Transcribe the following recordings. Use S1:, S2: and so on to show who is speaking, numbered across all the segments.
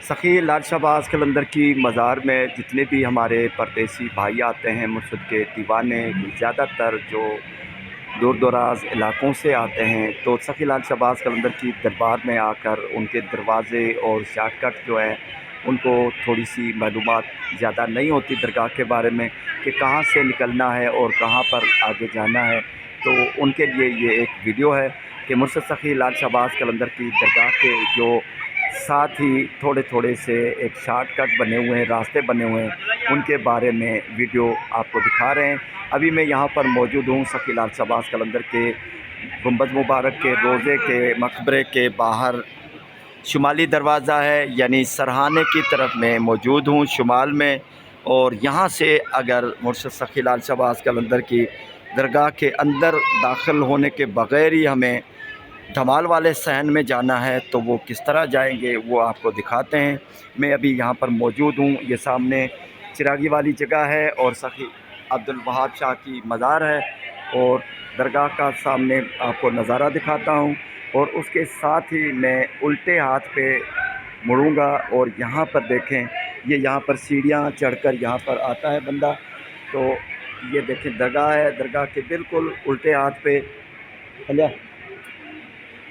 S1: सखी लाल शहबाज कलंदर की मज़ार में जितने भी हमारे परदेसी भाई आते हैं मुर्शिद के दीवाने, ज़्यादातर जो दूर दराज इलाक़ों से आते हैं, तो सखी लाल शहबाज कलंदर की दरबार में आकर उनके दरवाज़े और शॉर्टकट जो है उनको थोड़ी सी मालूमात ज़्यादा नहीं होती दरगाह के बारे में कि कहाँ से निकलना है और कहाँ पर आगे जाना है। तो उनके लिए ये एक वीडियो है कि मुर्शिद सखी लाल शहबाज कलंदर की दरगाह के जो साथ ही थोड़े थोड़े से एक शॉर्टकट बने हुए हैं, रास्ते बने हुए हैं, उनके बारे में वीडियो आपको दिखा रहे हैं। अभी मैं यहाँ पर मौजूद हूँ सखी लाल शहबाज कलंदर के गुंबद मुबारक के रोज़े के मकबरे के बाहर शुमाली दरवाज़ा है, यानी सरहाने की तरफ में मौजूद हूँ शुमाल में। और यहाँ से अगर मुर्शिद सखी लाल शहबाज कलंदर की दरगाह के अंदर दाखिल होने के बग़ैर ही हमें धमाल वाले सहन में जाना है तो वो किस तरह जाएंगे वो आपको दिखाते हैं। मैं अभी यहाँ पर मौजूद हूँ, ये सामने चिरागी वाली जगह है और सखी अब्दुल वहाब शाह की मज़ार है और दरगाह का सामने आपको नज़ारा दिखाता हूँ। और उसके साथ ही मैं उल्टे हाथ पे मुड़ूंगा और यहाँ पर देखें, ये यहाँ पर सीढ़ियाँ चढ़कर यहाँ पर आता है बंदा। तो ये देखें दरगाह है, दरगाह के बिल्कुल उल्टे हाथ पे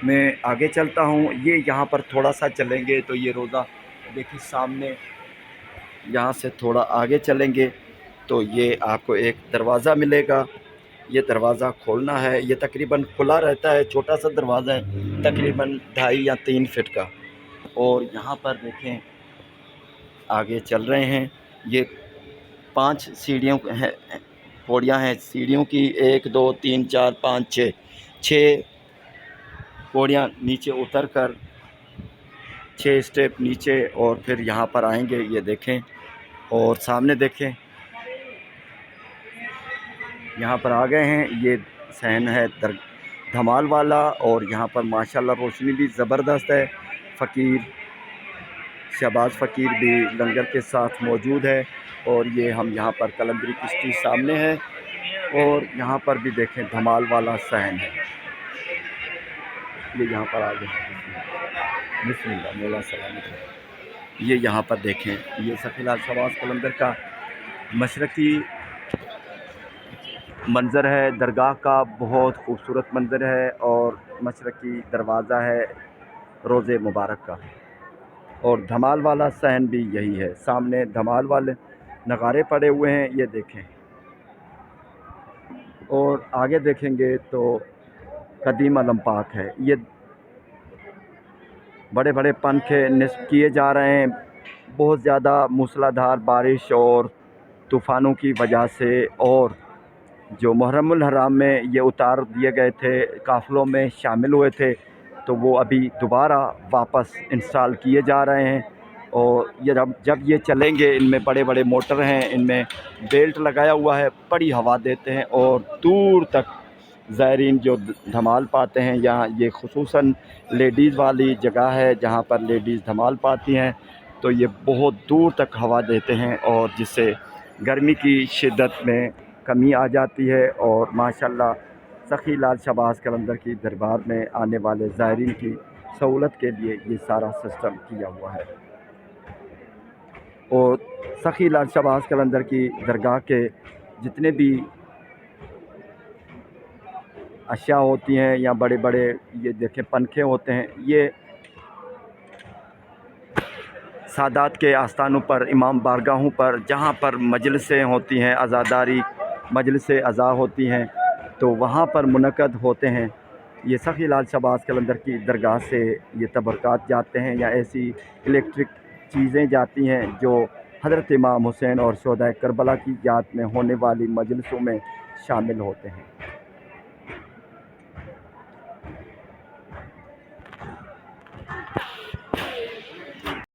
S1: मैं आगे चलता हूँ। ये यहाँ पर थोड़ा सा चलेंगे तो ये रोज़ा देखिए सामने, यहाँ से थोड़ा आगे चलेंगे तो ये आपको एक दरवाज़ा मिलेगा। ये दरवाज़ा खोलना है, ये तकरीबन खुला रहता है, छोटा सा दरवाज़ा है तकरीबन 2.5 या 3 फीट का। और यहाँ पर देखें आगे चल रहे हैं, ये 5 सीढ़ियों हैं, पौड़ियाँ हैं सीढ़ियों की, 1 2 3 4 5 6 पौड़ियाँ नीचे उतर कर 6 स्टेप नीचे और फिर यहाँ पर आएंगे। ये देखें और सामने देखें, यहाँ पर आ गए हैं। ये सहन है धमाल वाला और यहाँ पर माशाल्लाह रोशनी भी ज़बरदस्त है। फ़कीर शहबाज फ़कीर भी लंगर के साथ मौजूद है और ये हम यहाँ पर कलंदरी किश्ती सामने है और यहाँ पर भी देखें धमाल वाला सहन है। ये यहाँ पर आ गए, बिस्मिल्लाह मौला सलामत है। ये यहाँ पर देखें, ये सखी लाल शहबाज कलंदर का मशरक़ी मंज़र है, दरगाह का बहुत खूबसूरत मंज़र है और मशरक़ी दरवाज़ा है रोज़े मुबारक का। और धमाल वाला सहन भी यही है, सामने धमाल वाले नगारे पड़े हुए हैं, ये देखें। और आगे देखेंगे तो कदीम अलम पाक है। ये बड़े बड़े पंखे निस्ब किए जा रहे हैं, बहुत ज़्यादा मूसलाधार बारिश और तूफ़ानों की वजह से। और जो मुहर्रमुल हराम में ये उतार दिए गए थे, काफ़िलों में शामिल हुए थे, तो वो अभी दोबारा वापस इंस्टॉल किए जा रहे हैं। और ये जब ये चलेंगे, इनमें बड़े बड़े मोटर हैं, इनमें बेल्ट लगाया हुआ है, बड़ी हवा देते हैं और दूर तक ज़ायरीन जो धमाल पाते हैं, यहाँ ये खुसूसन लेडीज़ वाली जगह है जहाँ पर लेडीज़ धमाल पाती हैं, तो ये बहुत दूर तक हवा देते हैं और जिससे गर्मी की शिद्दत में कमी आ जाती है। और माशाल्लाह सखी लाल शहबाज कलंदर की दरबार में आने वाले ज़ायरीन की सहूलत के लिए ये सारा सिस्टम किया हुआ है। और सखी लाल शहबाज कलंदर की दरगाह के जितने भी अशिया होती हैं या बड़े बड़े ये देखें पंखे होते हैं, ये सादात के आस्थानों पर, इमाम बारगाहों पर, जहाँ पर मजलिसें होती हैं, अज़ादारी मजलिसें अज़ा होती हैं, तो वहाँ पर मुनक़द होते हैं। ये सखी लाल शहबाज कलंदर की दरगाह से ये तबरक़ात जाते हैं या ऐसी इलेक्ट्रिक चीज़ें जाती हैं जो हज़रत इमाम हुसैन और शोहदाए करबला की याद में होने वाली मजलिसों में शामिल होते हैं।